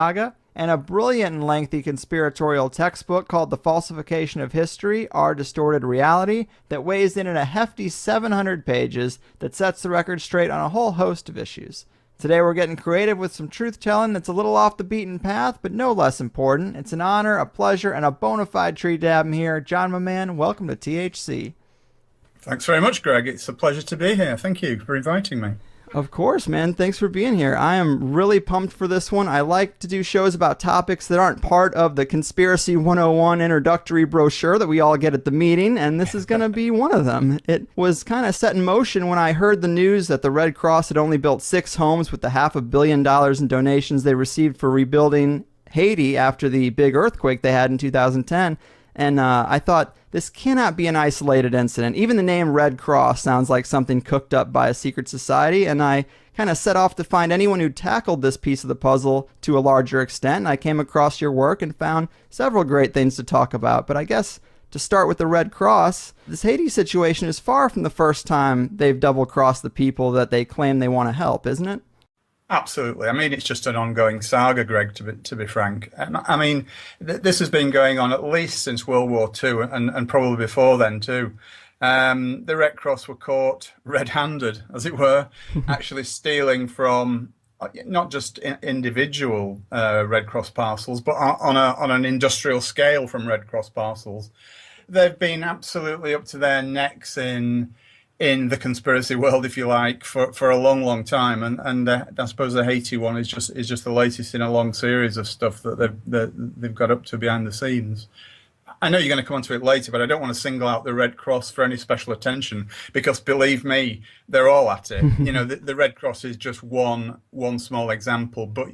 Saga, and a brilliant and lengthy conspiratorial textbook called The Falsification of History, Our Distorted Reality, that weighs in at a hefty 700 pages that sets the record straight on a whole host of issues. Today we're getting creative with some truth-telling that's a little off the beaten path, but no less important. It's an honor, a pleasure, and a bona fide treat to have him here. John, my man, welcome to THC. Thanks very much, Greg. It's a pleasure to be here. Thank you for inviting me. Of course, man. Thanks for being here. I am really pumped for this one. I like to do shows about topics that aren't part of the Conspiracy 101 introductory brochure that we all get at the meeting, and this is going to be one of them. It was kind of set in motion when I heard the news that the Red Cross had only built 6 homes with the $500 million in donations they received for rebuilding Haiti after the big earthquake they had in 2010. And I thought, this cannot be an isolated incident. Even the name Red Cross sounds like something cooked up by a secret society, and I kind of set off to find anyone who tackled this piece of the puzzle to a larger extent. And I came across your work and found several great things to talk about. But I guess to start with the Red Cross, this Haiti situation is far from the first time they've double-crossed the people that they claim they want to help, isn't it? Absolutely. I mean, it's just an ongoing saga, Greg, to be frank. I mean, this has been going on at least since World War II and probably before then too. The Red Cross were caught red-handed, as it were, actually stealing from not just individual Red Cross parcels, but on an industrial scale from Red Cross parcels. They've been absolutely up to their necks in the conspiracy world, if you like, for a long time, and I suppose the Haiti one is just the latest in a long series of stuff that they've got up to behind the scenes. I know you're going to come onto it later, but I don't want to single out the Red Cross for any special attention, because believe me, they're all at it. You know, the Red Cross is just one small example, but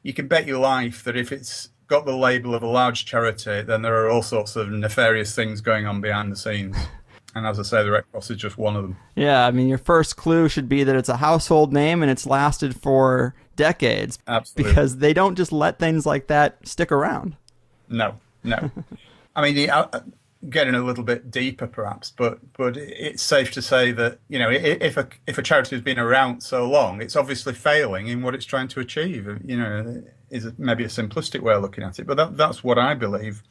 you can bet your life that if it's got the label of a large charity, then there are all sorts of nefarious things going on behind the scenes. And as I say, the Red Cross is just one of them. Yeah, I mean, your first clue should be that it's a household name and it's lasted for decades. Absolutely. Because they don't just let things like that stick around. No. I mean, getting a little bit deeper perhaps, but it's safe to say that, you know, if a charity has been around so long, it's obviously failing in what it's trying to achieve. You know, is maybe a simplistic way of looking at it, but that's what I believe.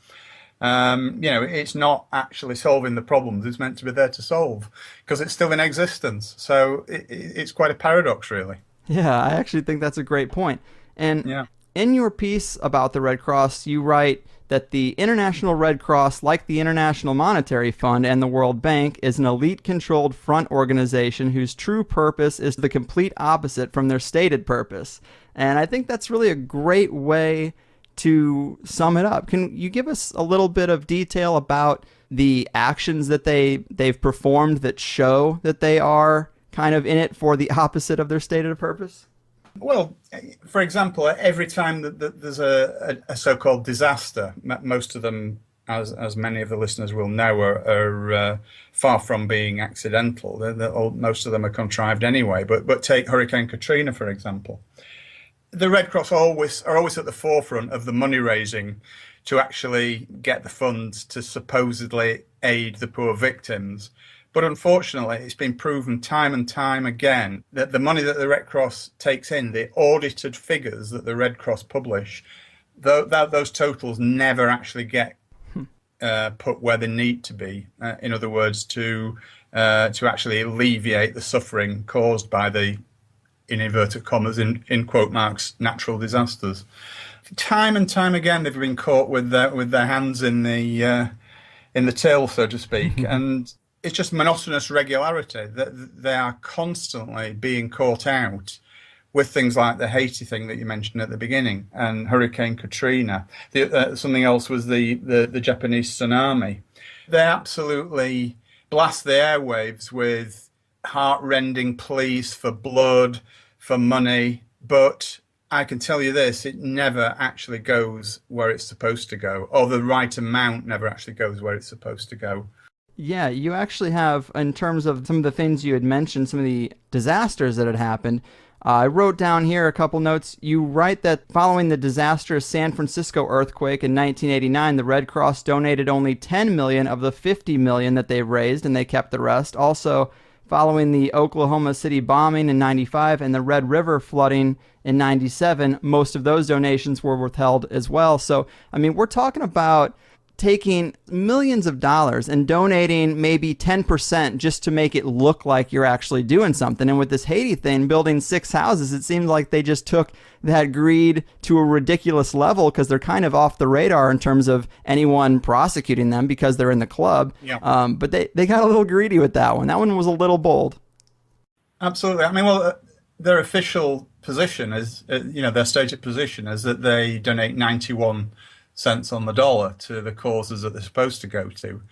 You know, it's not actually solving the problems it's meant to be there to solve, because it's still in existence. So it's quite a paradox, really. Yeah, I actually think that's a great point. And yeah. In your piece about the Red Cross, you write that the International Red Cross, like the International Monetary Fund and the World Bank, is an elite-controlled front organization whose true purpose is the complete opposite from their stated purpose. And I think that's really a great way to sum it up. Can you give us a little bit of detail about the actions that they've performed that show that they are kind of in it for the opposite of their stated purpose? Well, for example, every time that there's a so-called disaster, most of them, as many of the listeners will know, are far from being accidental. Most of them are contrived anyway. But take Hurricane Katrina, for example. The Red Cross are always at the forefront of the money raising to actually get the funds to supposedly aid the poor victims. But unfortunately, it's been proven time and time again that the money that the Red Cross takes in, the audited figures that the Red Cross publish, those totals never actually get put where they need to be. In other words, to actually alleviate the suffering caused by the, in inverted commas, in quote marks, natural disasters. Time and time again, they've been caught with their hands in the till, so to speak, and it's just monotonous regularity. That they are constantly being caught out with things like the Haiti thing that you mentioned at the beginning, and Hurricane Katrina. Something else was the Japanese tsunami. They absolutely blast the airwaves with heart-rending pleas for blood, for money, but I can tell you this, it never actually goes where it's supposed to go, or the right amount never actually goes where it's supposed to go. Yeah, you actually have, in terms of some of the things you had mentioned, some of the disasters that had happened, I wrote down here a couple notes. You write that following the disastrous San Francisco earthquake in 1989, the Red Cross donated only $10 million of the $50 million that they raised, and they kept the rest. Also, following the Oklahoma City bombing in 95 and the Red River flooding in 97. Most of those donations were withheld as well. So, I mean, we're talking about taking millions of dollars and donating maybe 10% just to make it look like you're actually doing something. And with this Haiti thing, building 6 houses, it seemed like they just took that greed to a ridiculous level, because they're kind of off the radar in terms of anyone prosecuting them because they're in the club. Yeah. But they got a little greedy with that one. That one was a little bold. Absolutely. I mean, well, their official position is, their stated position is that they donate 91 cents on the dollar to the causes that they're supposed to go to.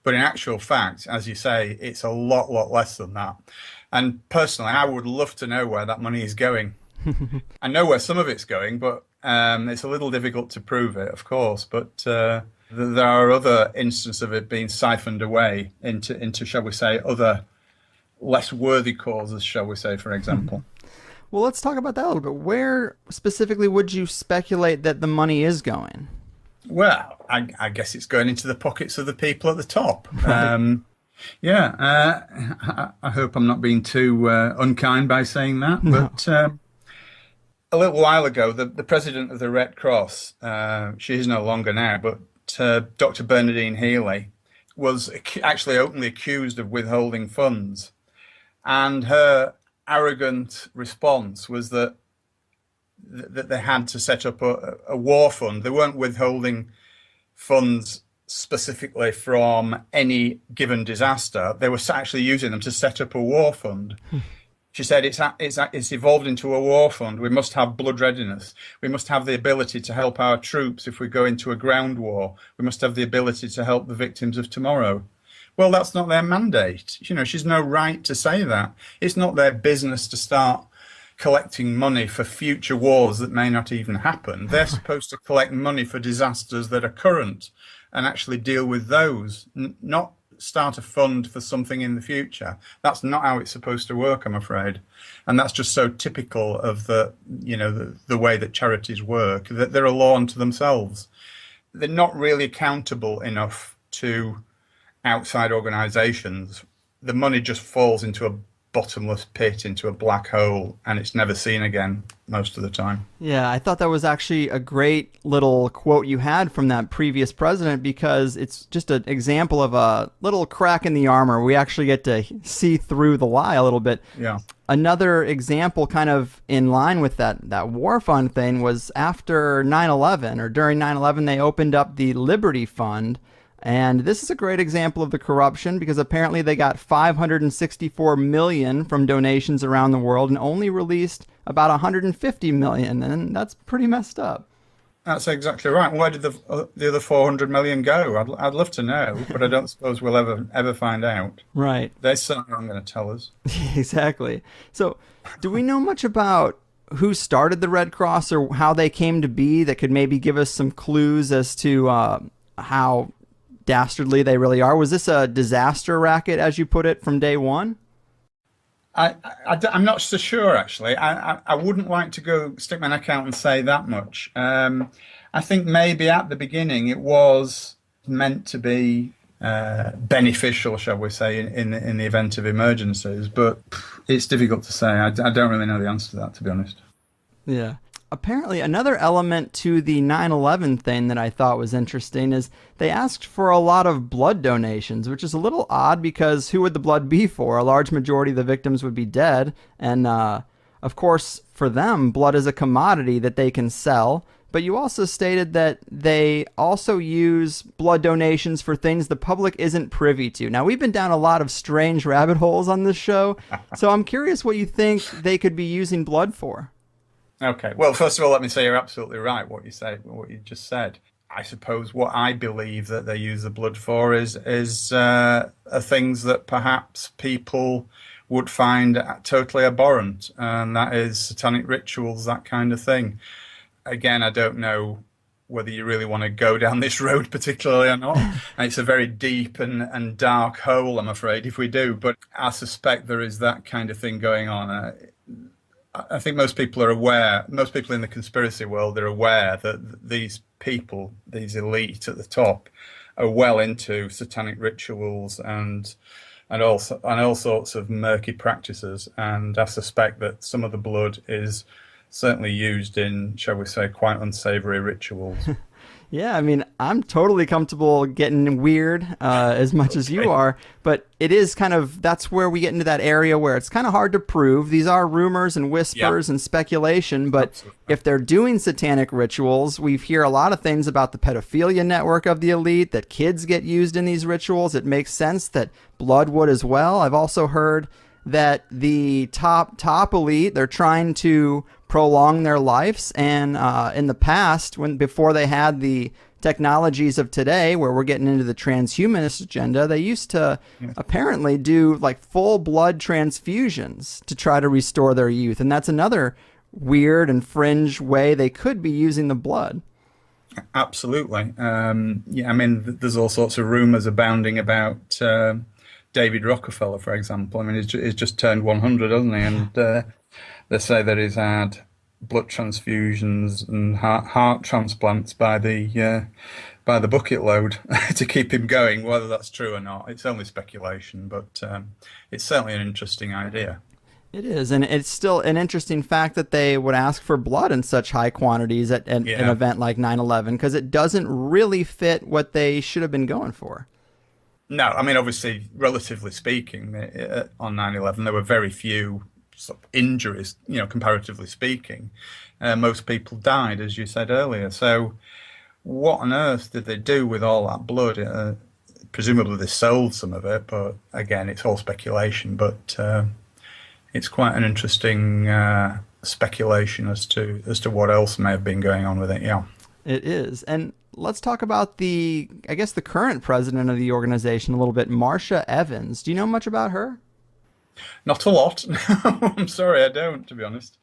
But in actual fact, as you say, it's a lot less than that. And personally, I would love to know where that money is going. I know where some of it's going, but it's a little difficult to prove it, of course. But there are other instances of it being siphoned away into, shall we say, other less worthy causes, shall we say, for example. Well, let's talk about that a little bit. Where specifically would you speculate that the money is going? Well, I guess it's going into the pockets of the people at the top. Right. I hope I'm not being too unkind by saying that. No. But a little while ago, the president of the Red Cross, she is no longer now, but Dr. Bernadine Healy, was actually openly accused of withholding funds. And her arrogant response was that they had to set up a war fund. They weren't withholding funds specifically from any given disaster. They were actually using them to set up a war fund. She said it's evolved into a war fund. We must have blood readiness. We must have the ability to help our troops if we go into a ground war. We must have the ability to help the victims of tomorrow. Well, that's not their mandate. She's no right to say that. It's not their business to start collecting money for future wars that may not even happen. They're supposed to collect money for disasters that are current and actually deal with those, not start a fund for something in the future. That's not how it's supposed to work, I'm afraid. And that's just so typical of the way that charities work, that they're a law unto themselves. They're not really accountable enough to outside organizations. The money just falls into a bottomless pit, into a black hole, and it's never seen again most of the time. Yeah, I thought that was actually a great little quote you had from that previous president, because it's just an example of a little crack in the armor. We actually get to see through the lie a little bit. Yeah. Another example kind of in line with that war fund thing was after 9/11, or during 9/11, they opened up the Liberty Fund. And this is a great example of the corruption, because apparently they got $564 million from donations around the world and only released about $150 million, and that's pretty messed up. That's exactly right. Where did the other 400 million go? I'd love to know, but I don't suppose we'll ever find out. Right. They certainly aren't going to tell us. Exactly. So, do we know much about who started the Red Cross or how they came to be that could maybe give us some clues as to how dastardly they really are? Was this a disaster racket, as you put it, from day one? I'm not so sure, actually. I wouldn't like to go stick my neck out and say that much. I think maybe at the beginning it was meant to be beneficial, shall we say, in the event of emergencies, but it's difficult to say. I don't really know the answer to that, to be honest. Yeah. Apparently, another element to the 9/11 thing that I thought was interesting is they asked for a lot of blood donations, which is a little odd, because who would the blood be for? A large majority of the victims would be dead. And, of course, for them, blood is a commodity that they can sell. But you also stated that they also use blood donations for things the public isn't privy to. Now, we've been down a lot of strange rabbit holes on this show, so I'm curious what you think they could be using blood for. Okay. Well, first of all, let me say you're absolutely right, what you just said. I suppose what I believe that they use the blood for is things that perhaps people would find totally abhorrent, and that is satanic rituals, that kind of thing. Again, I don't know whether you really want to go down this road particularly or not. And it's a very deep and dark hole, I'm afraid, if we do. But I suspect there is that kind of thing going on. I think most people are aware, most people in the conspiracy world are aware that these people, these elite at the top, are well into satanic rituals and and all sorts of murky practices. And I suspect that some of the blood is certainly used in, shall we say, quite unsavory rituals. Yeah, I mean, I'm totally comfortable getting weird as much as you are, but it is kind of, that's where we get into that area where it's kind of hard to prove. These are rumors and whispers and speculation, but Absolutely. if they're doing satanic rituals, we hear a lot of things about the pedophilia network of the elite, that kids get used in these rituals. It makes sense that blood would as well. I've also heard that the top elite, they're trying to prolong their lives, and in the past, before they had the technologies of today, where we're getting into the transhumanist agenda, they used to apparently do like full blood transfusions to try to restore their youth, and that's another weird and fringe way they could be using the blood. Absolutely. Yeah, I mean, there's all sorts of rumors abounding about David Rockefeller, for example. I mean, he's just turned 100, hasn't he? And they say that he's had blood transfusions and heart transplants by the bucket load to keep him going. Whether that's true or not, it's only speculation, but it's certainly an interesting idea. It is, and it's still an interesting fact that they would ask for blood in such high quantities at an event like 9/11, because it doesn't really fit what they should have been going for. No, I mean, obviously, relatively speaking, on 9/11, there were very few sort of injuries, comparatively speaking. Most people died, as you said earlier. So what on earth did they do with all that blood? Presumably they sold some of it, but again, it's all speculation. But it's quite an interesting speculation as to what else may have been going on with it. Yeah, it is. And let's talk about the current president of the organization a little bit, Marsha Evans. Do you know much about her? Not a lot. I'm sorry, I don't, to be honest.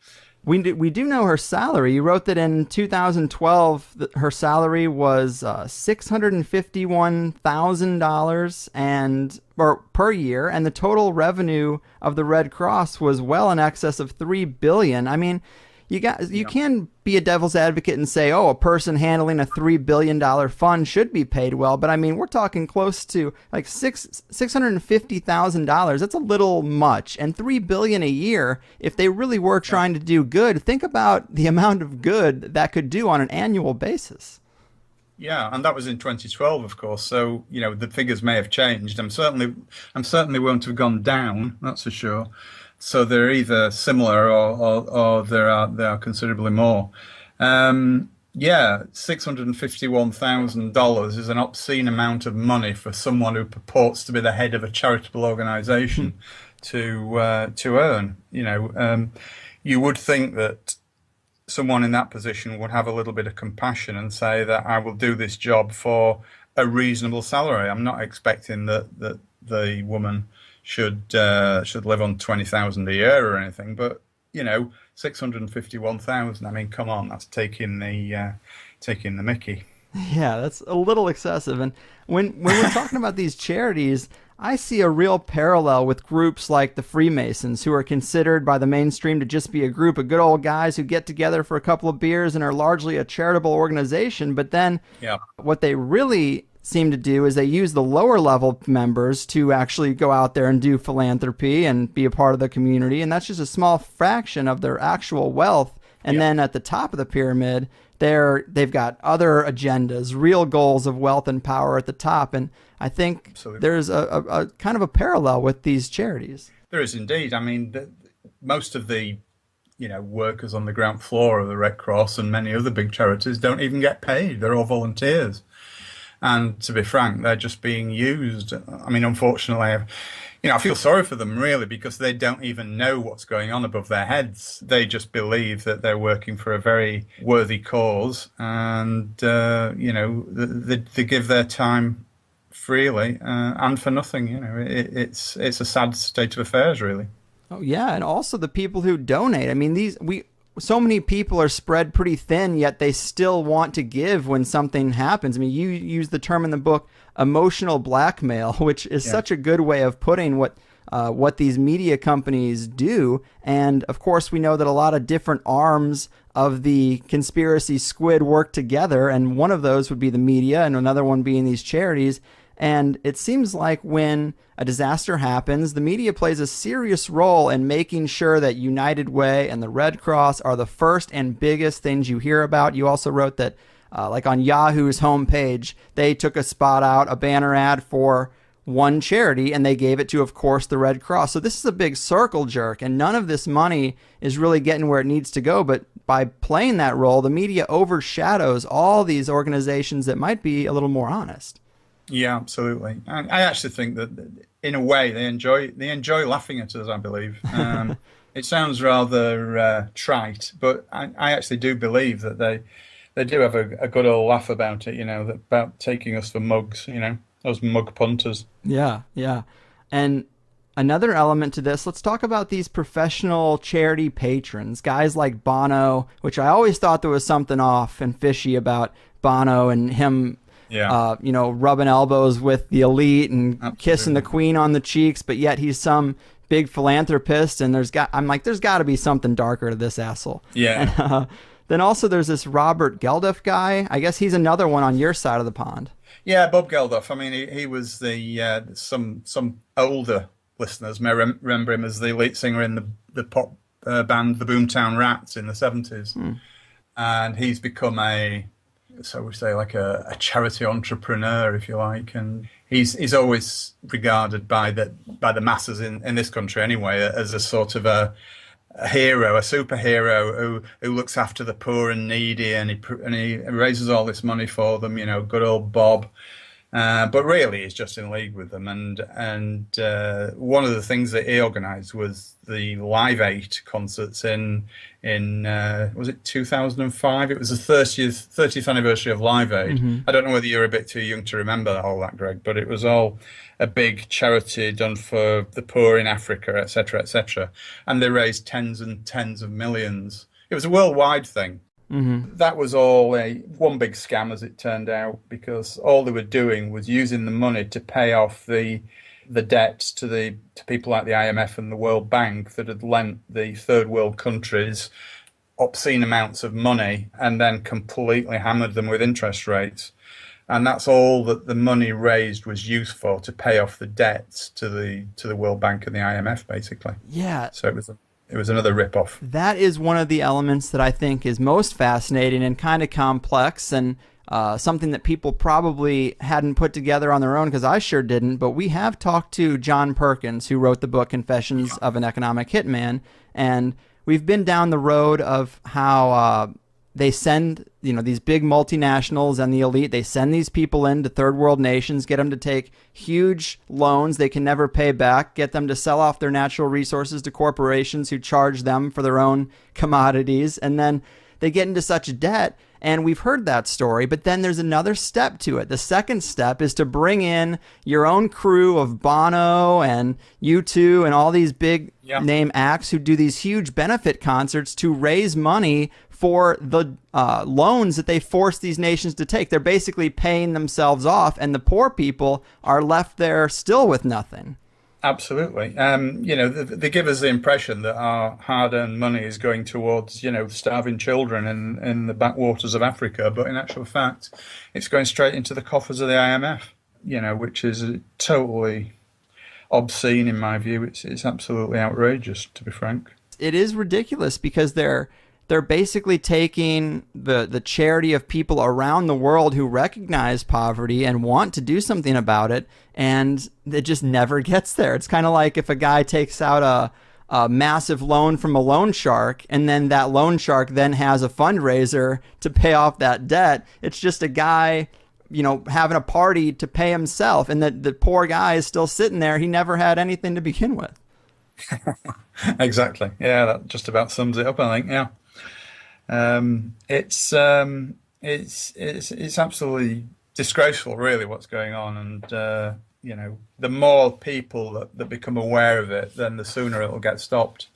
We do know her salary. You wrote that in 2012, her salary was $651,000 per year, and the total revenue of the Red Cross was well in excess of $3 billion. I mean, you can be a devil's advocate and say, oh, a person handling a $3 billion fund should be paid well. But I mean, we're talking close to like $650,000. That's a little much. And $3 billion a year, if they really were trying to do good, think about the amount of good that could do on an annual basis. Yeah, and that was in 2012, of course. So, the figures may have changed. I'm certainly won't have gone down, that's for sure. So they're either similar or they are considerably more. $651,000 is an obscene amount of money for someone who purports to be the head of a charitable organization to earn. You would think that someone in that position would have a little bit of compassion and say that I will do this job for a reasonable salary. I'm not expecting that the woman should live on 20,000 a year or anything, but 651,000. I mean, come on, that's taking the mickey. Yeah, that's a little excessive. And when we're talking about these charities, I see a real parallel with groups like the Freemasons, who are considered by the mainstream to just be a group of good old guys who get together for a couple of beers and are largely a charitable organization. But then what they really seem to do is they use the lower level members to actually go out there and do philanthropy and be a part of the community, and that's just a small fraction of their actual wealth. And then at the top of the pyramid, they've got other agendas, real goals of wealth and power at the top. And I think there's a kind of a parallel with these charities. There is indeed. I mean, most of the workers on the ground floor of the Red Cross and many other big charities don't even get paid. They're all volunteers. And to be frank, they're just being used. I mean, unfortunately, I feel sorry for them, really, because they don't even know what's going on above their heads. They just believe that they're working for a very worthy cause, and they give their time freely and for nothing. It's a sad state of affairs, really. Oh yeah, and also the people who donate. I mean, so many people are spread pretty thin, yet they still want to give when something happens. I mean, you use the term in the book, emotional blackmail, which is such a good way of putting what these media companies do. And of course, we know that a lot of different arms of the conspiracy squid work together, and one of those would be the media, and another one being these charities. And it seems like when a disaster happens, the media plays a serious role in making sure that United Way and the Red Cross are the first and biggest things you hear about. You also wrote that, like on Yahoo's homepage, they took a spot out, a banner ad for one charity, and they gave it to, of course, the Red Cross. So this is a big circle jerk, and none of this money is really getting where it needs to go. But by playing that role, the media overshadows all these organizations that might be a little more honest. Yeah, absolutely. I actually think that in a way they enjoy laughing at us, I believe. It sounds rather trite, but I actually do believe that they do have a good old laugh about it, about taking us for mugs, those mug punters. Yeah, yeah. And another element to this, let's talk about these professional charity patrons, guys like Bono, which I always thought there was something off and fishy about Bono and him. Yeah. Rubbing elbows with the elite and Absolutely. Kissing the Queen on the cheeks, but yet he's some big philanthropist, and there's got to be something darker to this asshole. Yeah. And, then also there's this Robert Geldof guy. I guess he's another one on your side of the pond. Yeah, Bob Geldof. I mean, he was the some older listeners may remember him as the lead singer in the pop band the Boomtown Rats in the 70s, and he's become so we say like a charity entrepreneur, if you like, and he's always regarded by the masses in this country anyway as a sort of a hero, a superhero who looks after the poor and needy, and he raises all this money for them. Good old Bob. But really, he's just in league with them. And one of the things that he organised was the Live 8 concerts in was it 2005? It was the 30th anniversary of Live Aid. Mm-hmm. I don't know whether you're a bit too young to remember all that, Greg, but it was all a big charity done for the poor in Africa, etc., etc. And they raised tens and tens of millions. It was a worldwide thing. Mm-hmm. That was all one big scam, as it turned out, because all they were doing was using the money to pay off the debts to people like the IMF and the World Bank that had lent the third world countries obscene amounts of money and then completely hammered them with interest rates. And that's all that the money raised was used for, to pay off the debts to the World Bank and the IMF, basically. Yeah. So it was another rip-off. That is one of the elements that I think is most fascinating and kind of complex, and something that people probably hadn't put together on their own, because I sure didn't. But we have talked to John Perkins, who wrote the book Confessions of an Economic Hitman, and we've been down the road of how they send, these big multinationals and the elite, they send these people into third world nations, get them to take huge loans they can never pay back, get them to sell off their natural resources to corporations who charge them for their own commodities, and then they get into such debt. And we've heard that story, but then there's another step to it. The second step is to bring in your own crew of Bono and U2 and all these big name acts who do these huge benefit concerts to raise money for the loans that they force these nations to take. They're basically paying themselves off, and the poor people are left there still with nothing. Absolutely. They give us the impression that our hard-earned money is going towards, starving children in the backwaters of Africa, but in actual fact, it's going straight into the coffers of the IMF, which is totally obscene in my view. It's absolutely outrageous, to be frank. It is ridiculous, because they're basically taking the charity of people around the world who recognize poverty and want to do something about it, and it just never gets there. It's kind of like if a guy takes out a massive loan from a loan shark, and then that loan shark then has a fundraiser to pay off that debt. It's just a guy, having a party to pay himself, and the poor guy is still sitting there. He never had anything to begin with. Exactly. Yeah, that just about sums it up, I think. Yeah. It's absolutely disgraceful, really, what's going on, and the more people that become aware of it, then the sooner it'll get stopped.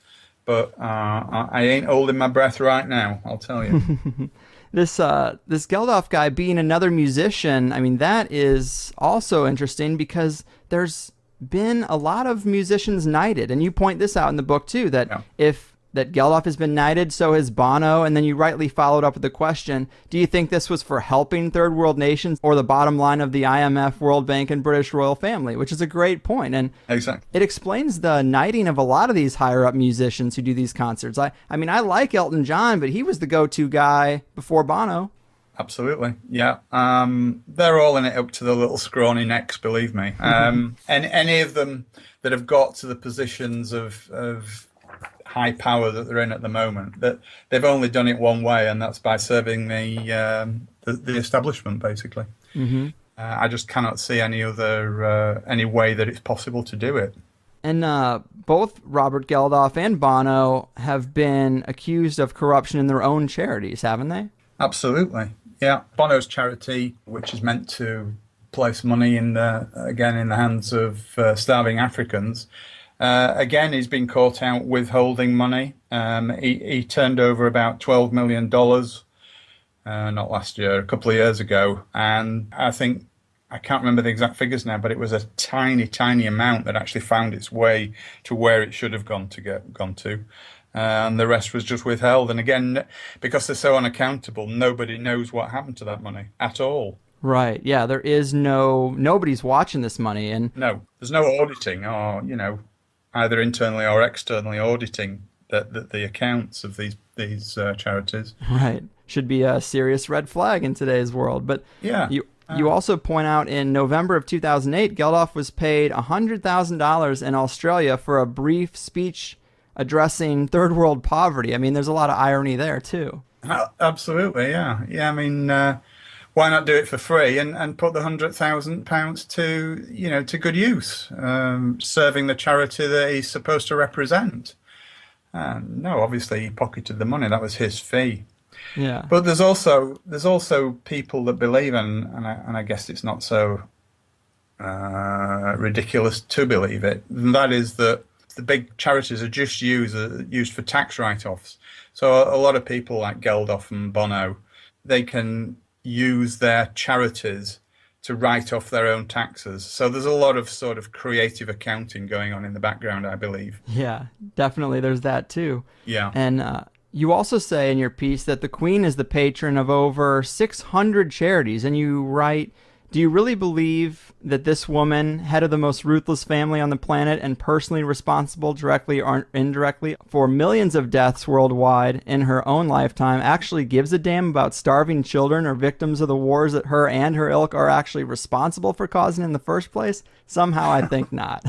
But I ain't holding my breath right now, I'll tell you. This Geldof guy being another musician, I mean, that is also interesting, because there's been a lot of musicians knighted, and you point this out in the book too, that if that Geldof has been knighted, so has Bono, and then you rightly followed up with the question, do you think this was for helping third world nations or the bottom line of the IMF, World Bank, and British royal family? Which is a great point, and exactly. It explains the knighting of a lot of these higher-up musicians who do these concerts. I mean, I like Elton John, but he was the go-to guy before Bono. Absolutely, yeah. They're all in it up to the little scrawny necks, believe me. And any of them that have got to the positions of high power that they're in at the moment, that they've only done it one way, and that's by serving the establishment, basically. Mm-hmm. I just cannot see any other any way that it's possible to do it. And both Robert Geldof and Bono have been accused of corruption in their own charities, haven't they? Absolutely, yeah. Bono's charity, which is meant to place money in the hands of starving Africans. Again, he's been caught out withholding money. He turned over about $12 million, not last year, a couple of years ago. And I can't remember the exact figures now, but it was a tiny, tiny amount that actually found its way to where it should have gone to. And the rest was just withheld. And again, because they're so unaccountable, nobody knows what happened to that money at all. Right. Yeah, there is nobody's watching this money. And no, there's no auditing or, either internally or externally auditing the accounts of these charities. Right. Should be a serious red flag in today's world. But yeah. You also point out in November of 2008, Geldof was paid $100,000 in Australia for a brief speech addressing third world poverty. I mean, there's a lot of irony there, too. Absolutely, yeah. Yeah, I mean, why not do it for free and put the £100,000 to good use, serving the charity that he's supposed to represent? No, obviously he pocketed the money. That was his fee. Yeah. But there's also people that believe, and I guess it's not so ridiculous to believe it. And that is that the big charities are just used for tax write-offs. So a lot of people like Geldof and Bono, they can use their charities to write off their own taxes. So there's a lot of sort of creative accounting going on in the background, I believe. Yeah, definitely. There's that too. Yeah. And you also say in your piece that the Queen is the patron of over 600 charities, and you write, do you really believe that this woman, head of the most ruthless family on the planet and personally responsible directly or indirectly for millions of deaths worldwide in her own lifetime, actually gives a damn about starving children or victims of the wars that her and her ilk are actually responsible for causing in the first place? Somehow I think not.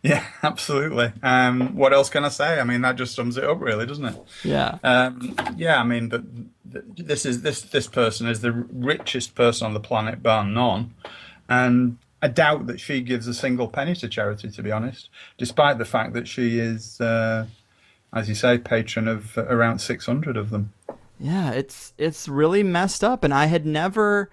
Yeah, absolutely. What else can I say? I mean, that just sums it up, really, doesn't it? Yeah. Yeah. I mean, this person is the richest person on the planet, bar none, and I doubt that she gives a single penny to charity, to be honest, despite the fact that she is, as you say, patron of around 600 of them. Yeah, it's really messed up, and I had never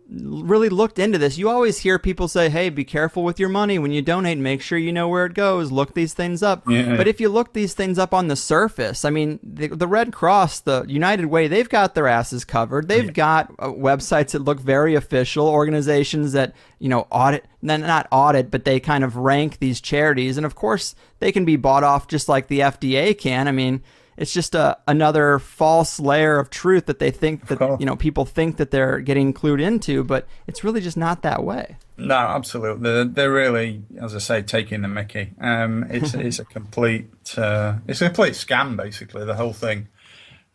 really looked into this. You always hear people say, hey, be careful with your money when you donate, make sure you know where it goes, look these things up. Yeah. But if you look these things up on the surface, I mean, the Red Cross, the United Way, they've got their asses covered. They've got websites that look very official, organizations that, audit, not audit, but they kind of rank these charities. And of course, they can be bought off just like the FDA can. I mean, it's just another false layer of truth that they think that, people think that they're getting clued into, but it's really just not that way. No, absolutely. They're really, as I say, taking the mickey. It's a complete scam, basically, the whole thing.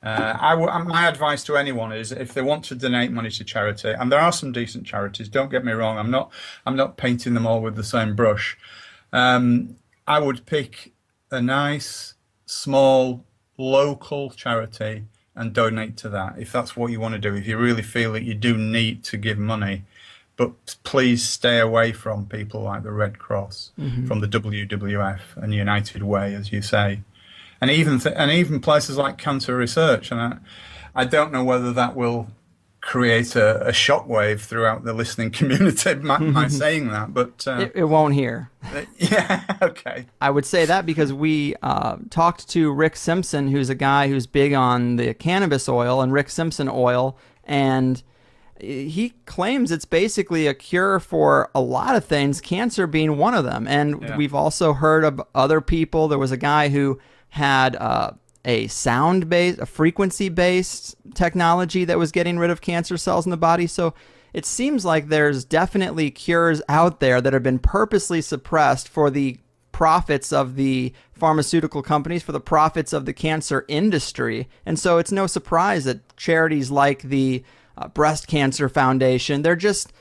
My advice to anyone is if they want to donate money to charity, and there are some decent charities, don't get me wrong, I'm not painting them all with the same brush. I would pick a nice, small, local charity and donate to that if that's what you want to do, if you really feel that you do need to give money. But please stay away from people like the Red Cross, from the WWF and United Way, as you say, and even places like Cancer Research. And I don't know whether that will create a shockwave throughout the listening community by saying that, but it won't here. Yeah, okay. I would say that because we talked to Rick Simpson, who's a guy who's big on the cannabis oil and Rick Simpson oil, and he claims it's basically a cure for a lot of things, cancer being one of them. And we've also heard of other people. There was a guy who had a sound-based, a frequency-based technology that was getting rid of cancer cells in the body. So it seems like there's definitely cures out there that have been purposely suppressed for the profits of the pharmaceutical companies, for the profits of the cancer industry. And so it's no surprise that charities like the Breast Cancer Foundation, they're just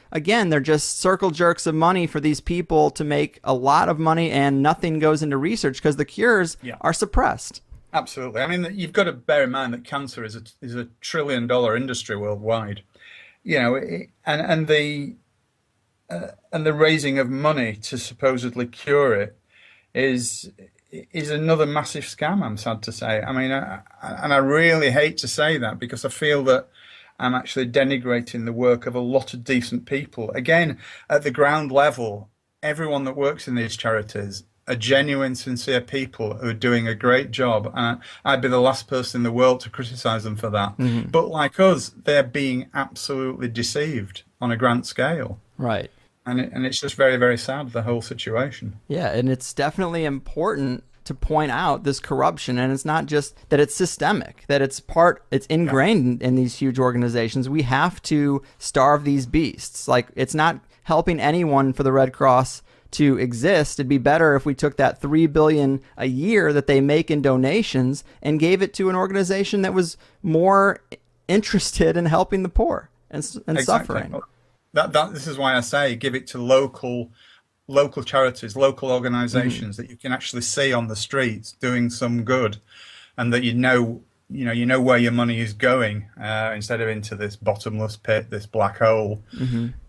circle jerks of money for these people to make a lot of money, and nothing goes into research because the cures are suppressed. Absolutely. I mean, you've got to bear in mind that cancer is a $1 trillion industry worldwide. You know, and the raising of money to supposedly cure it is another massive scam, I'm sad to say. I mean, and I really hate to say that, because I feel that I'm actually denigrating the work of a lot of decent people. Again, at the ground level, everyone that works in these charities are genuine, sincere people who are doing a great job. I'd be the last person in the world to criticize them for that. Mm-hmm. But like us, they're being absolutely deceived on a grand scale. Right. And it's just very, very sad, the whole situation. Yeah, and it's definitely important to point out this corruption, and it's not just that it's systemic, that it's ingrained in these huge organizations. We have to starve these beasts. Like, it's not helping anyone for the Red Cross to exist. It'd be better if we took that $3 billion a year that they make in donations and gave it to an organization that was more interested in helping the poor and exactly. Suffering. This is why I say give it to local charities, local organizations that you can actually see on the streets doing some good, and that you know where your money is going, instead of into this bottomless pit, this black hole,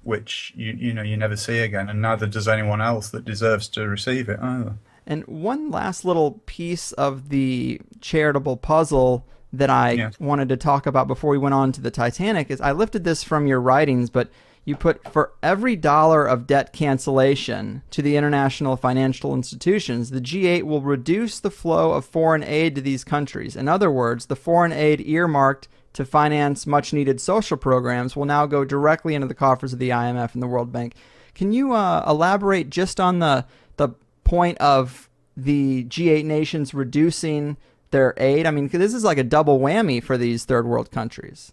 which you never see again, and neither does anyone else that deserves to receive it either. And one last little piece of the charitable puzzle that I wanted to talk about before we went on to the Titanic is, I lifted this from your writings, but you put, for every dollar of debt cancellation to the international financial institutions, the G8 will reduce the flow of foreign aid to these countries. In other words, the foreign aid earmarked to finance much-needed social programs will now go directly into the coffers of the IMF and the World Bank. Can you elaborate just on the point of the G8 nations reducing their aid? I mean, this is like a double whammy for these third world countries.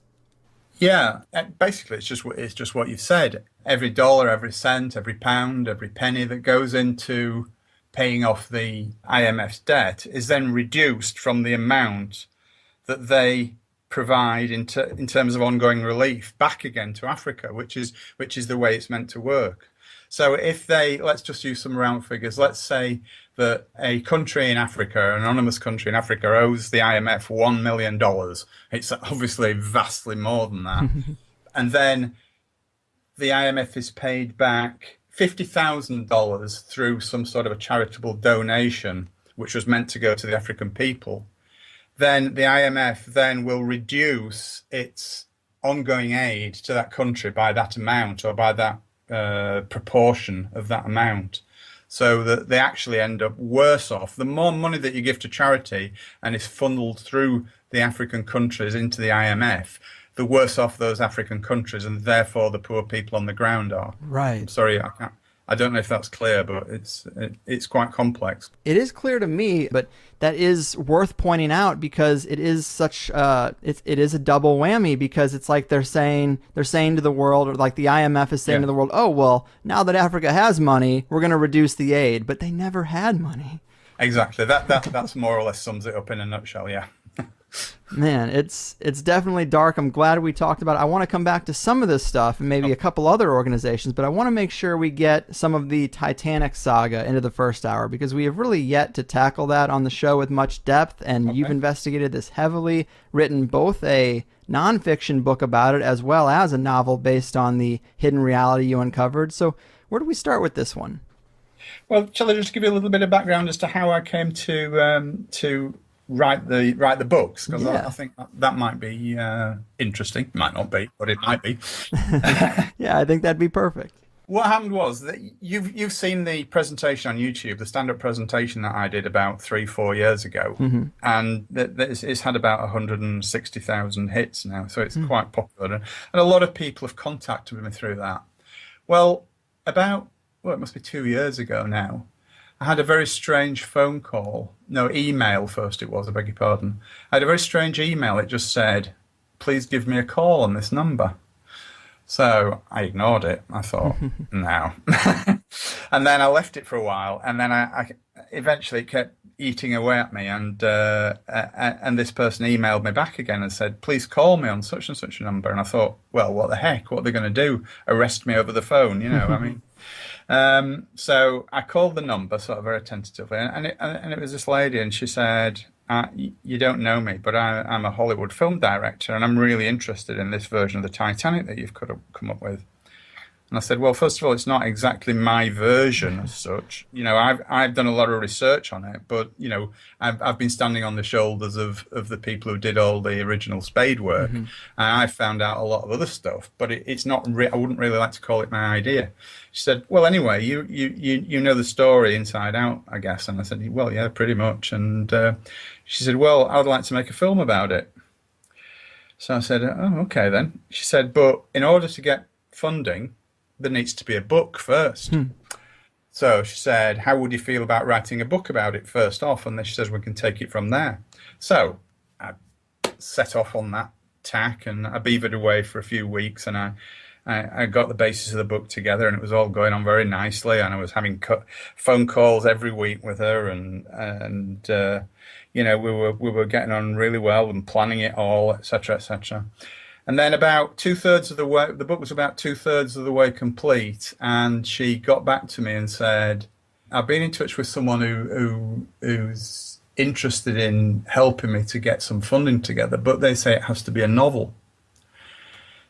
Yeah, basically it's just what you've said. Every dollar, every cent, every pound, every penny that goes into paying off the IMF's debt is then reduced from the amount that they provide in terms of ongoing relief back again to Africa, which is the way it's meant to work. So if let's just use some round figures. Let's say that a country in Africa, an anonymous country in Africa, owes the IMF $1 million. It's obviously vastly more than that. And then the IMF is paid back $50,000 through some sort of a charitable donation, which was meant to go to the African people. Then the IMF then will reduce its ongoing aid to that country by that amount, or by that proportion of that amount, so that they actually end up worse off. The more money that you give to charity and is funneled through the African countries into the IMF, the worse off those African countries, and therefore the poor people on the ground are. Right. I'm sorry, I don't know if that's clear, but it's quite complex. It is clear to me, but that is worth pointing out, because it is such it is a double whammy, because it's like they're saying to the world, or like the IMF is saying to the world, oh well, now that Africa has money, we're going to reduce the aid, but they never had money. Exactly. That's more or less sums it up in a nutshell. Yeah. Man, it's definitely dark. I'm glad we talked about it. I want to come back to some of this stuff and maybe a couple other organizations, but I want to make sure we get some of the Titanic saga into the first hour, because we have really yet to tackle that on the show with much depth, and you've investigated this heavily, written both a nonfiction book about it as well as a novel based on the hidden reality you uncovered. So where do we start with this one? Well, shall I just give you a little bit of background as to how I came to write the books, because I think that might be interesting. Might not be, but it might be. Yeah, I think that'd be perfect. What happened was that you've seen the presentation on YouTube, the stand-up presentation that I did about 3-4 years ago, and it's had about 160,000 hits now, so it's quite popular, and a lot of people have contacted me through that. Well, it must be 2 years ago now, I had a very strange phone call. No, email first it was, I beg your pardon. I had a very strange email. It just said, please give me a call on this number. So I ignored it. I thought, no. And then I left it for a while, and then I eventually it kept eating away at me, and this person emailed me back again and said, please call me on such and such a number. And I thought, well, what the heck? What are they going to do? Arrest me over the phone? You know, I mean. So I called the number sort of very tentatively, and it was this lady, and she said, you don't know me, but I'm a Hollywood film director, and I'm really interested in this version of the Titanic that you've come up with. And I said, well, first of all, it's not exactly my version as such. You know, I've done a lot of research on it, but you know, I've been standing on the shoulders of the people who did all the original Spade work, and I found out a lot of other stuff. But it's not. I wouldn't really like to call it my idea. She said, well, anyway, you know the story inside out, I guess. And I said, well, yeah, pretty much. And she said, well, I would like to make a film about it. So I said, oh, okay then. She said, but in order to get funding, there needs to be a book first. So she said, how would you feel about writing a book about it first off? And then she says, we can take it from there. So I set off on that tack, and I beavered away for a few weeks, and I got the basis of the book together, and it was all going on very nicely, and I was having phone calls every week with her, and you know, we were getting on really well and planning it all, etc., etc. And then about 2/3 of the way, the book was about 2/3 of the way complete, and she got back to me and said, I've been in touch with someone who's interested in helping me to get some funding together, but they say it has to be a novel.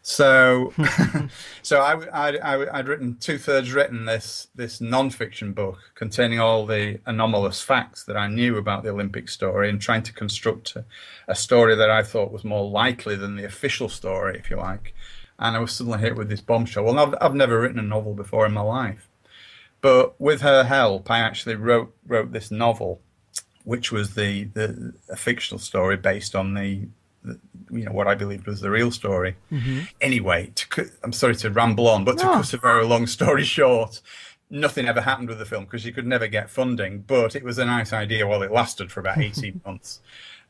So, I'd written 2/3 written this non-fiction book containing all the anomalous facts that I knew about the Olympic story, and trying to construct a story that I thought was more likely than the official story, if you like. And I was suddenly hit with this bombshell. Well, I've never written a novel before in my life, but with her help, I actually wrote this novel, which was a fictional story based on what I believed was the real story. Anyway, I'm sorry to ramble on, but to cut a very long story short, nothing ever happened with the film because you could never get funding, but it was a nice idea while it lasted for about 18 months.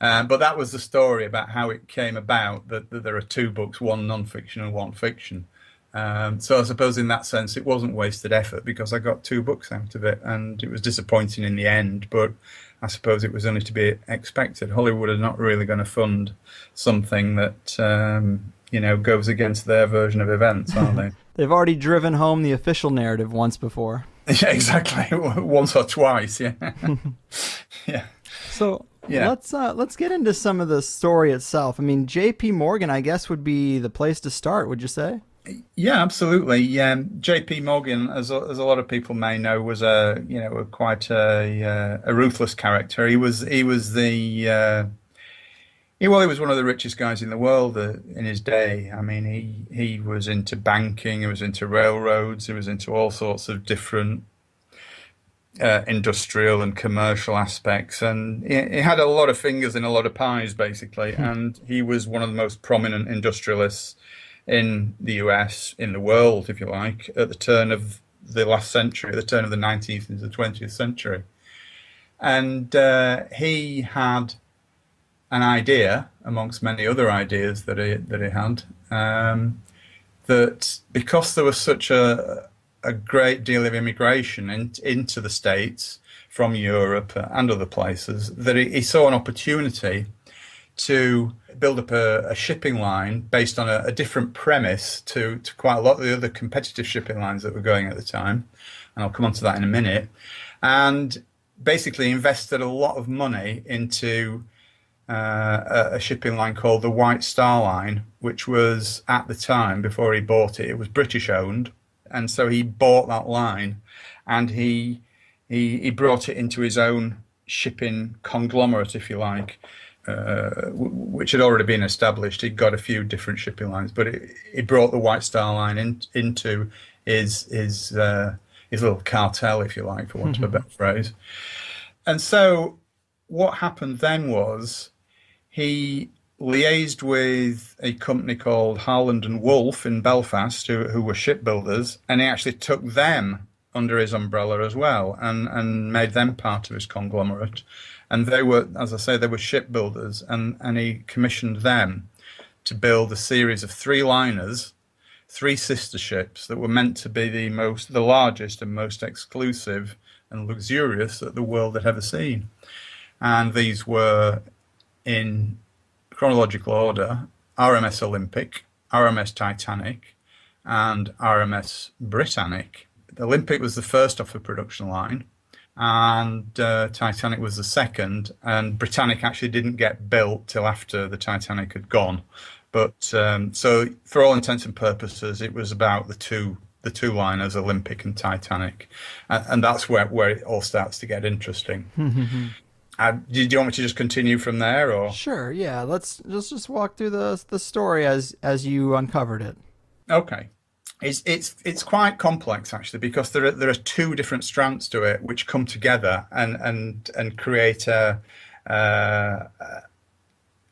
But that was the story about how it came about, that there are two books, one non-fiction and one fiction. So I suppose in that sense it wasn't wasted effort, because I got two books out of it, and it was disappointing in the end, but I suppose it was only to be expected. Hollywood are not really going to fund something that goes against their version of events, are they? They've already driven home the official narrative once before. Yeah, exactly. Once or twice, yeah. Yeah. So let's get into some of the story itself. I mean, J.P. Morgan, I guess, would be the place to start, would you say? Yeah, absolutely. J.P. Morgan, as a lot of people may know, was quite a ruthless character. He was one of the richest guys in the world in his day. I mean, he was into banking, he was into railroads, he was into all sorts of different industrial and commercial aspects, and he had a lot of fingers in a lot of pies, basically. And he was one of the most prominent industrialists in the US, in the world, if you like, at the turn of the last century, the turn of the 19th into the 20th century. And he had an idea, amongst many other ideas that he had, that because there was such a great deal of immigration into the States from Europe and other places, that he saw an opportunity to build up a shipping line based on a different premise to quite a lot of the other competitive shipping lines that were going at the time. And I'll come on to that in a minute. And basically invested a lot of money into a shipping line called the White Star Line, which was, at the time, before he bought it, it was British owned. And so he bought that line, and he brought it into his own shipping conglomerate, if you like, which had already been established. He'd got a few different shipping lines, but he brought the White Star Line into his little cartel, if you like, for want of a better phrase. And so what happened then was he liaised with a company called Harland and Wolff in Belfast, who were shipbuilders, and he actually took them under his umbrella as well, and made them part of his conglomerate. And they were, as I say, they were shipbuilders, and he commissioned them to build a series of 3 liners, 3 sister ships that were meant to be the largest and most exclusive and luxurious that the world had ever seen. And these were, in chronological order, RMS Olympic, RMS Titanic, and RMS Britannic. The Olympic was the first off the production line, and Titanic was the second, and Britannic actually didn't get built till after the Titanic had gone. But so for all intents and purposes, it was about the two liners, Olympic and Titanic, and that's where it all starts to get interesting. Do you want me to just continue from there, or? Sure, yeah. Let's just walk through the story as you uncovered it. Okay. It's quite complex, actually, because there are 2 different strands to it which come together and create a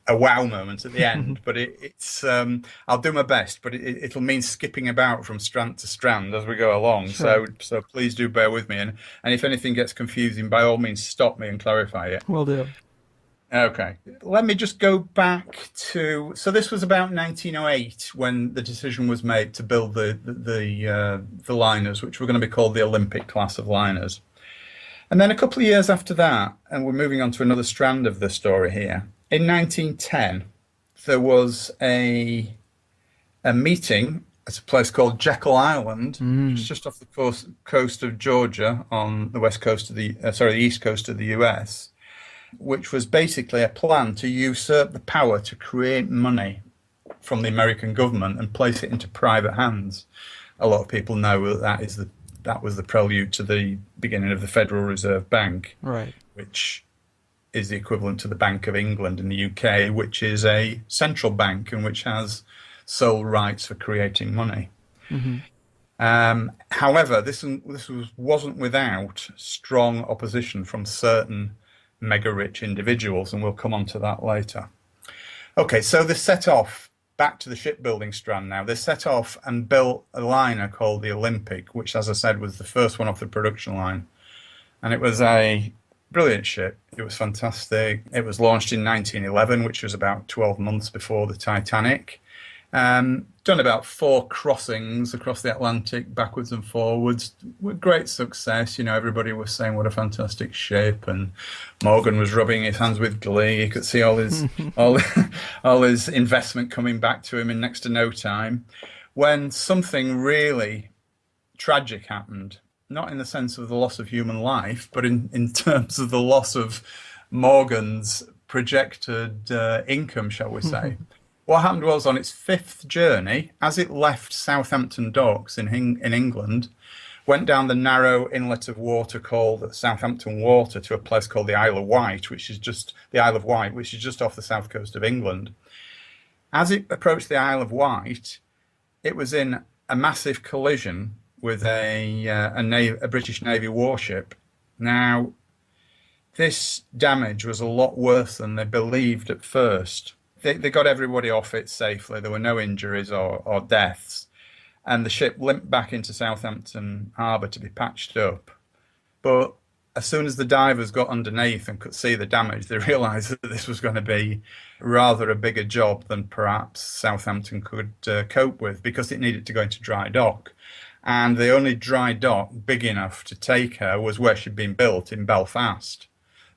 wow moment at the end. But it's I'll do my best, but it'll mean skipping about from strand to strand as we go along. Sure. So please do bear with me, and if anything gets confusing, by all means stop me and clarify it. Will do. Okay, let me just go back to, so this was about 1908 when the decision was made to build the liners, which were going to be called the Olympic class of liners. And then a couple of years after that, and we're moving on to another strand of the story here, in 1910, there was a meeting at a place called Jekyll Island, which is just off the coast of Georgia on the west coast of the east coast of the US, which was basically a plan to usurp the power to create money from the American government and place it into private hands. A lot of people know that was the prelude to the beginning of the Federal Reserve Bank, right, which is the equivalent to the Bank of England in the UK, which is a central bank and which has sole rights for creating money. However, this wasn't without strong opposition from certain mega-rich individuals, and we'll come on to that later. Okay, so they set off, back to the shipbuilding strand now, they set off and built a liner called the Olympic, which, as I said, was the first one off the production line. And it was a brilliant ship. It was fantastic. It was launched in 1911, which was about 12 months before the Titanic. Done about 4 crossings across the Atlantic, backwards and forwards, with great success. You know, everybody was saying what a fantastic ship, and Morgan was rubbing his hands with glee. He could see all his all his investment coming back to him in next to no time, when something really tragic happened. Not in the sense of the loss of human life, but in terms of the loss of Morgan's projected income, shall we say. What happened was, on its 5th journey, as it left Southampton docks in England, went down the narrow inlet of water called Southampton Water to a place called the Isle of Wight, which is just off the south coast of England. As it approached the Isle of Wight, it was in a massive collision with a British Navy warship. Now, this damage was a lot worse than they believed at first. They got everybody off it safely. There were no injuries or deaths. And the ship limped back into Southampton Harbour to be patched up. But as soon as the divers got underneath and could see the damage, they realised that this was going to be rather a bigger job than perhaps Southampton could cope with, because it needed to go into dry dock. And the only dry dock big enough to take her was where she'd been built in Belfast.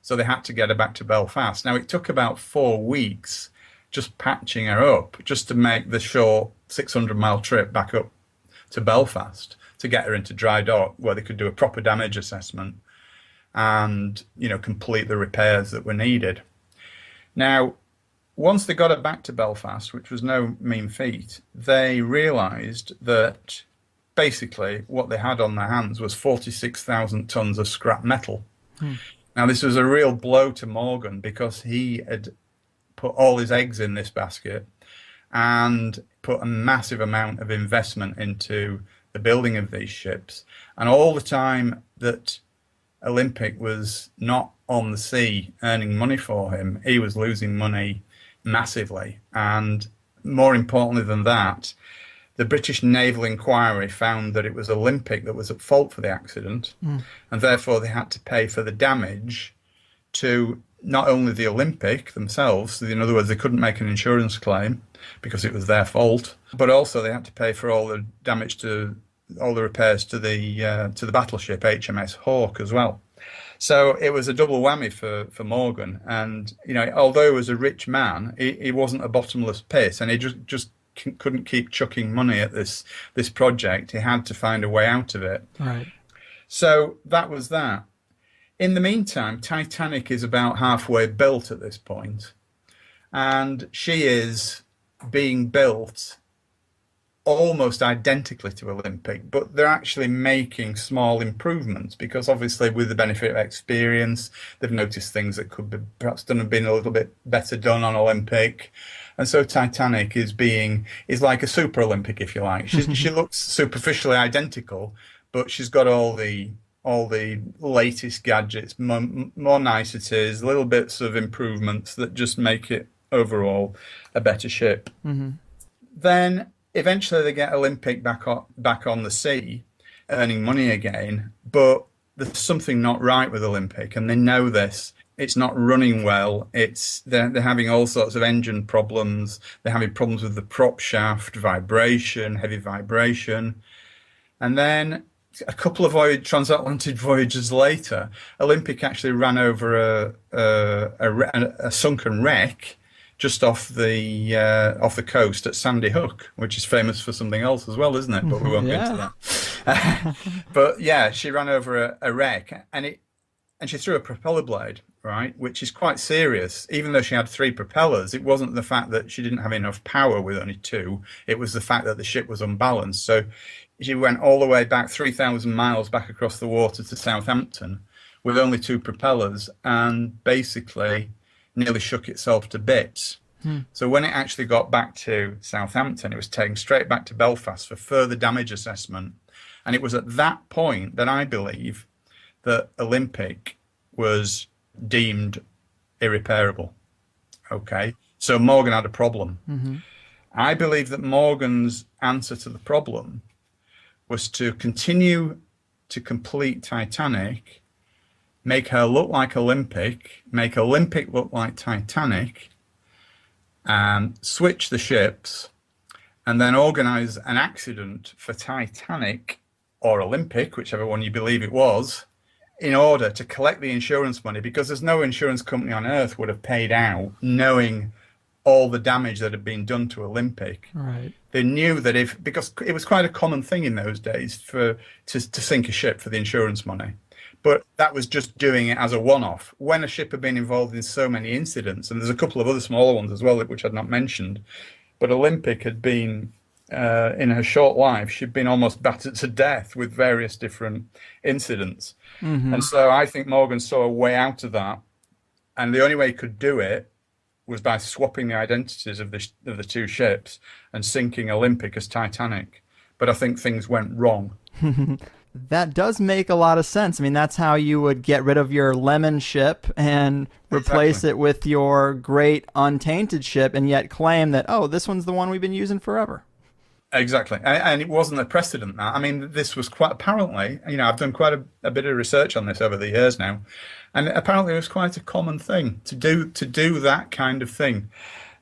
So they had to get her back to Belfast. Now, it took about 4 weeks just patching her up, just to make the short 600-mile trip back up to Belfast to get her into dry dock, where they could do a proper damage assessment and, you know, complete the repairs that were needed. Now, once they got her back to Belfast, which was no mean feat, they realised that basically what they had on their hands was 46,000 tons of scrap metal. Now, this was a real blow to Morgan, because he had put all his eggs in this basket and put a massive amount of investment into the building of these ships. And all the time that Olympic was not on the sea earning money for him, he was losing money massively. And more importantly than that, the British Naval Inquiry found that it was Olympic that was at fault for the accident, and therefore they had to pay for the damage to not only the Olympic themselves, in other words, they couldn't make an insurance claim because it was their fault, but also they had to pay for all the damage to all the repairs to the battleship HMS Hawke as well. So it was a double whammy for Morgan. And, you know, although he was a rich man, he wasn't a bottomless pit, and he just couldn't keep chucking money at this project. He had to find a way out of it. Right. So that was that. In the meantime, Titanic is about halfway built at this point, and she is being built almost identically to Olympic, but they're actually making small improvements because obviously with the benefit of experience, they've noticed things that could be perhaps been a little bit better done on Olympic. And so Titanic is like a super Olympic, if you like. She looks superficially identical, but she's got all the latest gadgets, more niceties, little bits of improvements that just make it overall a better ship. Then eventually they get Olympic back on the sea, earning money again, but there's something not right with Olympic, and they know this. It's not running well. They're having all sorts of engine problems. They're having problems with the prop shaft, vibration, heavy vibration. And then a couple of transatlantic voyages later, Olympic actually ran over a sunken wreck just off the coast at Sandy Hook, which is famous for something else as well, isn't it? But we won't get into that. But yeah, she ran over a wreck, and she threw a propeller blade, right, which is quite serious. Even though she had 3 propellers, it wasn't the fact that she didn't have enough power with only 2. It was the fact that the ship was unbalanced. So she went all the way back 3,000 miles back across the water to Southampton with only 2 propellers, and basically nearly shook itself to bits. So when it actually got back to Southampton, it was taken straight back to Belfast for further damage assessment. And it was at that point that I believe that Olympic was deemed irreparable. Okay, so Morgan had a problem. I believe that Morgan's answer to the problem was to continue to complete Titanic, make her look like Olympic, make Olympic look like Titanic, and switch the ships, and then organize an accident for Titanic or Olympic, whichever one you believe it was, in order to collect the insurance money, because there's no insurance company on earth would have paid out knowing all the damage that had been done to Olympic. Right. They knew that because it was quite a common thing in those days to sink a ship for the insurance money. But that was just doing it as a one-off. When a ship had been involved in so many incidents, and there's a couple of other smaller ones as well, which I'd not mentioned, but Olympic had been, in her short life, she'd been almost battered to death with various different incidents. And so I think Morgan saw a way out of that, and the only way he could do it was by swapping the identities of the 2 ships and sinking Olympic as Titanic. But I think things went wrong. That does make a lot of sense. I mean, that's how you would get rid of your lemon ship and replace it with your great untainted ship, and yet claim that, oh, this one's the one we've been using forever. Exactly. And it wasn't a precedent. That, I mean, this was quite apparently, you know, I've done quite a bit of research on this over the years now, and apparently it was quite a common thing to do that kind of thing.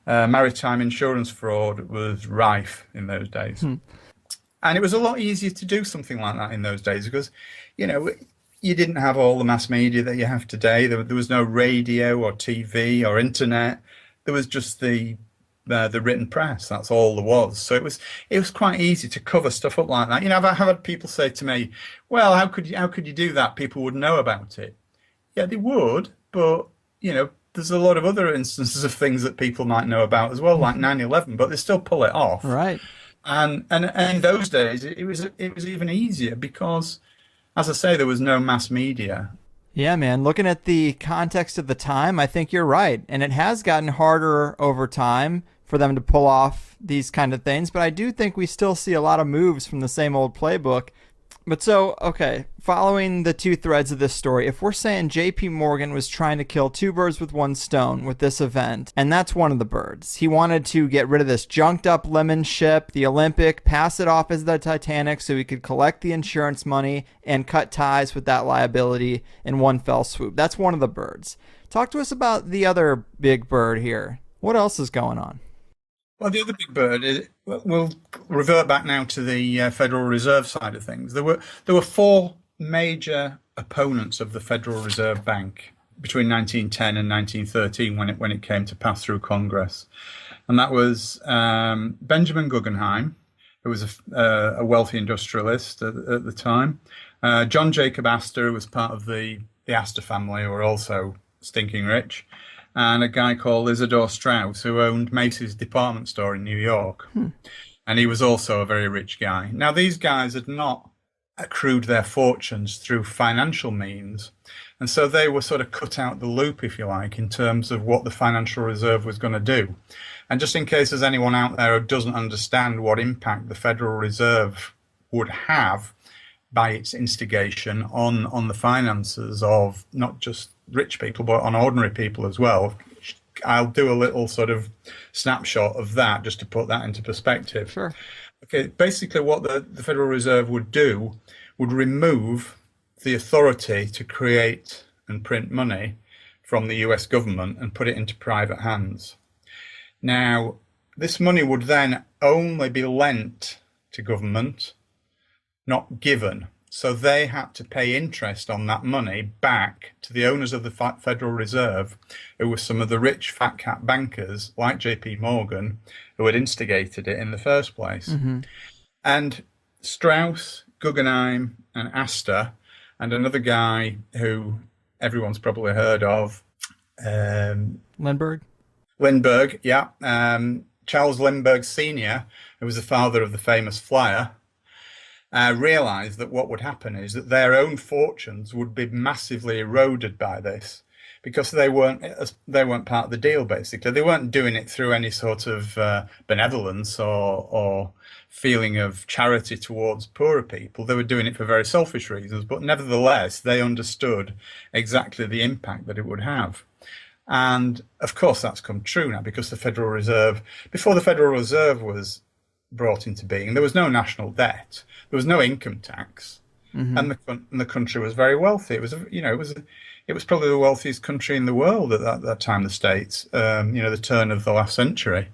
Maritime insurance fraud was rife in those days. And it was a lot easier to do something like that in those days because, you know, you didn't have all the mass media that you have today. There was no radio or TV or internet. There was just the written press. That's all there was. So it was quite easy to cover stuff up like that. You know, I've had people say to me, "Well, how could you do that? People would know about it." Yeah, they would, but you know, there's a lot of other instances of things that people might know about as well, like 9/11, but they still pull it off. Right. And in those days, it was even easier because, as I say, there was no mass media. Yeah, man. Looking at the context of the time, I think you're right. And it has gotten harder over time for them to pull off these kind of things. But I do think we still see a lot of moves from the same old playbook. But so, okay, following the two threads of this story, if we're saying JP Morgan was trying to kill two birds with one stone with this event, and that's one of the birds. He wanted to get rid of this junked up lemon ship, the Olympic, pass it off as the Titanic so he could collect the insurance money and cut ties with that liability in one fell swoop. That's one of the birds. Talk to us about the other big bird here. What else is going on? Well, the other big bird is, we'll revert back now to the Federal Reserve side of things. There were four major opponents of the Federal Reserve Bank between 1910 and 1913 when it came to pass through Congress, and that was Benjamin Guggenheim, who was a wealthy industrialist at the time, John Jacob Astor, who was part of the Astor family, who were also stinking rich, and a guy called Isidor Straus, who owned Macy's department store in New York. And he was also a very rich guy. Now, these guys had not accrued their fortunes through financial means, and so they were sort of cut out the loop, if you like, in terms of what the Financial Reserve was going to do. And just in case there's anyone out there who doesn't understand what impact the Federal Reserve would have by its instigation on the finances of not just rich people, but on ordinary people as well, I'll do a little sort of snapshot of that just to put that into perspective. Sure. Okay, basically what the Federal Reserve would do would remove the authority to create and print money from the US government and put it into private hands. Now, this money would then only be lent to government, not given. So they had to pay interest on that money back to the owners of the Federal Reserve, who were some of the rich fat cat bankers like JP Morgan, who had instigated it in the first place. And Strauss, Guggenheim, and Astor, and another guy who everyone's probably heard of, Lindbergh? Lindbergh, yeah. Charles Lindbergh Sr., who was the father of the famous flyer, realized that what would happen is that their own fortunes would be massively eroded by this, because they weren't part of the deal. Basically, they weren't doing it through any sort of benevolence or feeling of charity towards poorer people. They were doing it for very selfish reasons, but nevertheless, they understood exactly the impact that it would have. And of course, that's come true now, because the Federal Reserve, before the Federal Reserve was brought into being, there was no national debt, there was no income tax, and the country was very wealthy. It was, it was probably the wealthiest country in the world at that time, the States, the turn of the last century.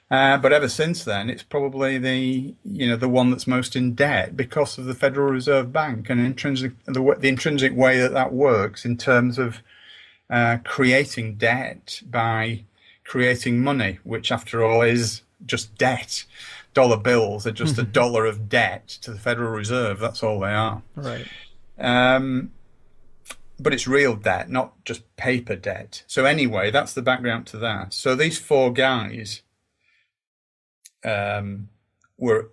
But ever since then, it's probably the one that's most in debt because of the Federal Reserve Bank and the intrinsic way that works in terms of creating debt by creating money, which after all is just debt. Dollar bills are just a dollar of debt to the Federal Reserve. That's all they are. Right. But it's real debt, not just paper debt. So anyway, that's the background to that. So these four guys were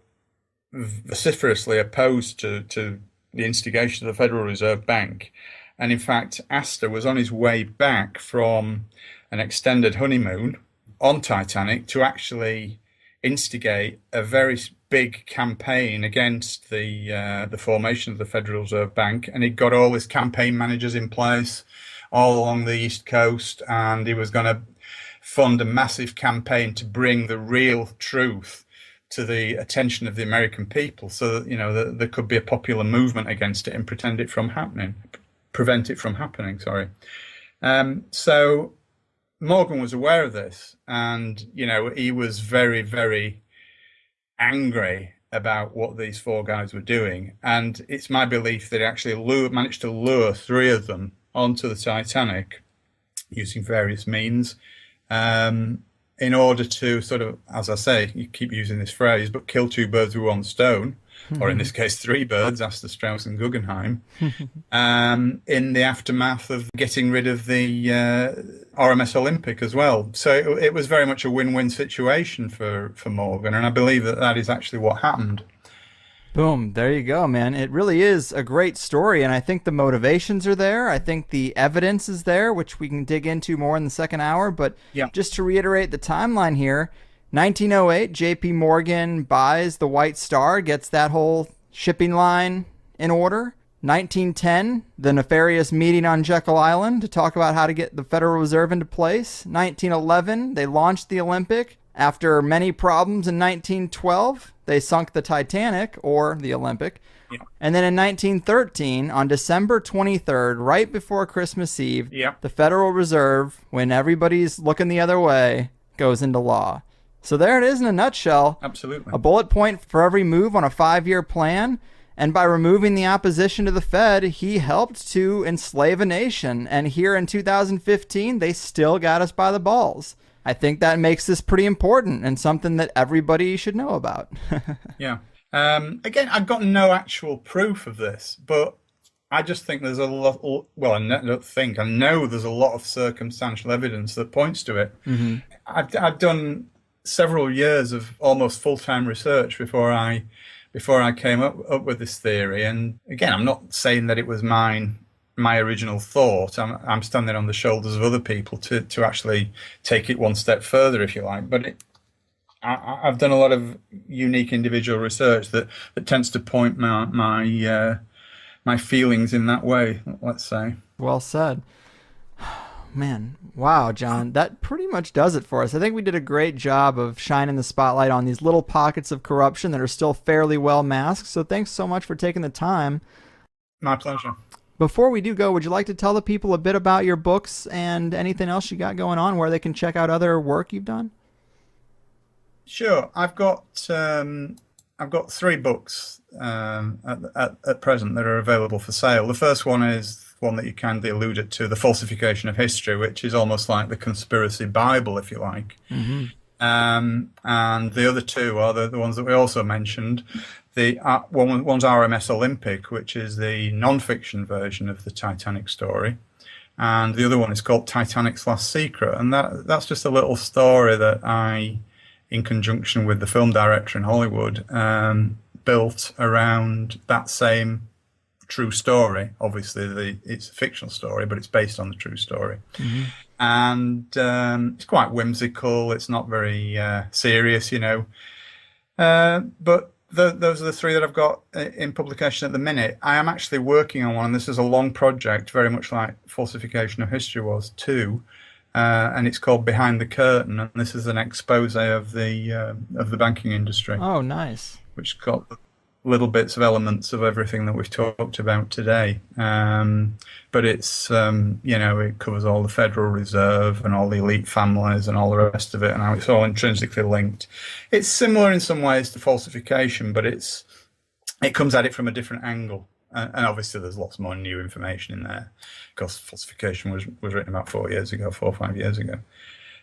vociferously opposed to the instigation of the Federal Reserve Bank. And in fact, Astor was on his way back from an extended honeymoon on Titanic to actually instigate a very big campaign against the formation of the Federal Reserve Bank, and he got all his campaign managers in place all along the East Coast, and he was going to fund a massive campaign to bring the real truth to the attention of the American people, so that there could be a popular movement against it and prevent it from happening. Sorry. So Morgan was aware of this, and he was very, very angry about what these four guys were doing. And it's my belief that he actually managed to lure three of them onto the Titanic using various means, in order to sort of, as I say, you keep using this phrase, but kill two birds with one stone, or in this case, three birds, Astor, Strauss, and Guggenheim, in the aftermath of getting rid of the RMS Olympic as well. So it was very much a win-win situation for Morgan, and I believe that is actually what happened. Boom. There you go, man. It really is a great story, and I think the motivations are there. I think the evidence is there, which we can dig into more in the second hour. But just to reiterate the timeline here, 1908, JP Morgan buys the White Star, gets that whole shipping line in order. 1910, the nefarious meeting on Jekyll Island to talk about how to get the Federal Reserve into place. 1911, they launched the Olympic. After many problems in 1912, they sunk the Titanic, or the Olympic. Yeah. And then in 1913, on December 23rd, right before Christmas Eve, Yeah. the Federal Reserve, when everybody's looking the other way, goes into law. So there it is in a nutshell. Absolutely. A bullet point for every move on a 5-year plan. And by removing the opposition to the Fed, he helped to enslave a nation. And here in 2015, they still got us by the balls. I think that makes this pretty important and something that everybody should know about. Yeah. Again, I've got no actual proof of this, but I just think there's a lot. Well, I know there's a lot of circumstantial evidence that points to it. Mm-hmm. I've done several years of almost full-time research before I came up with this theory. And again, I'm not saying that it was my original thought. I'm standing on the shoulders of other people to actually take it one step further, if you like. But I've done a lot of unique individual research that tends to point my feelings in that way, let's say. Well said. Man, wow, John, that pretty much does it for us. I think we did a great job of shining the spotlight on these little pockets of corruption that are still fairly well masked. So thanks so much for taking the time. My pleasure. Before we do go, would you like to tell the people a bit about your books and anything else you got going on, where they can check out other work you've done? Sure. I've got 3 books at present that are available for sale. The first one is one that you kindly alluded to, The Falsification of History, which is almost like the conspiracy Bible, if you like. Mm-hmm. And the other 2 are the ones that we also mentioned. One's RMS Olympic, which is the non-fiction version of the Titanic story. And the other one is called Titanic's Last Secret. And that's just a little story that I, in conjunction with the film director in Hollywood, built around that same true story. Obviously, it's a fictional story, but it's based on the true story. Mm-hmm. And it's quite whimsical. It's not very serious, but those are the 3 that I've got in publication at the minute. I am actually working on one, and this is a long project, very much like Falsification of History was too. And it's called Behind the Curtain, and this is an expose of the banking industry. Oh, nice. Which got little bits of elements of everything that we've talked about today. But it's, it covers all the Federal Reserve and all the elite families and all the rest of it, and how it's all intrinsically linked. It's similar in some ways to falsification, but it comes at it from a different angle. And obviously there's lots more new information in there, because falsification was written about 4 or 5 years ago.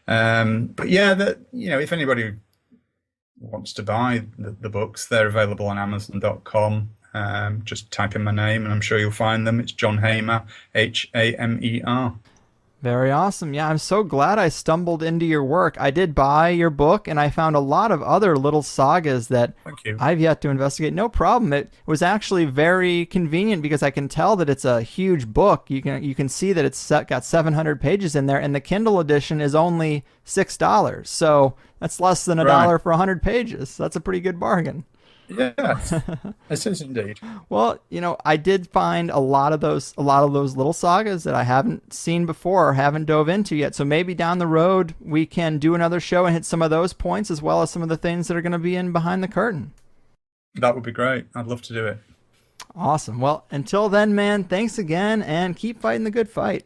But yeah, if anybody wants to buy the books, they're available on Amazon.com. Just type in my name and I'm sure you'll find them. It's John Hamer, Hamer. Very awesome. Yeah, I'm so glad I stumbled into your work. I did buy your book, and I found a lot of other little sagas that I've yet to investigate. No problem. It was actually very convenient because I can tell that it's a huge book. You can see that it's got 700 pages in there, and the Kindle edition is only $6. So that's less than $1 for 100 pages. That's a pretty good bargain. Yeah, it is indeed. Well, I did find a lot of those little sagas that I haven't seen before or haven't dove into yet. So maybe down the road we can do another show and hit some of those points, as well as some of the things that are going to be in Behind the Curtain. That would be great. I'd love to do it. Awesome. Well, until then, man, thanks again, and keep fighting the good fight.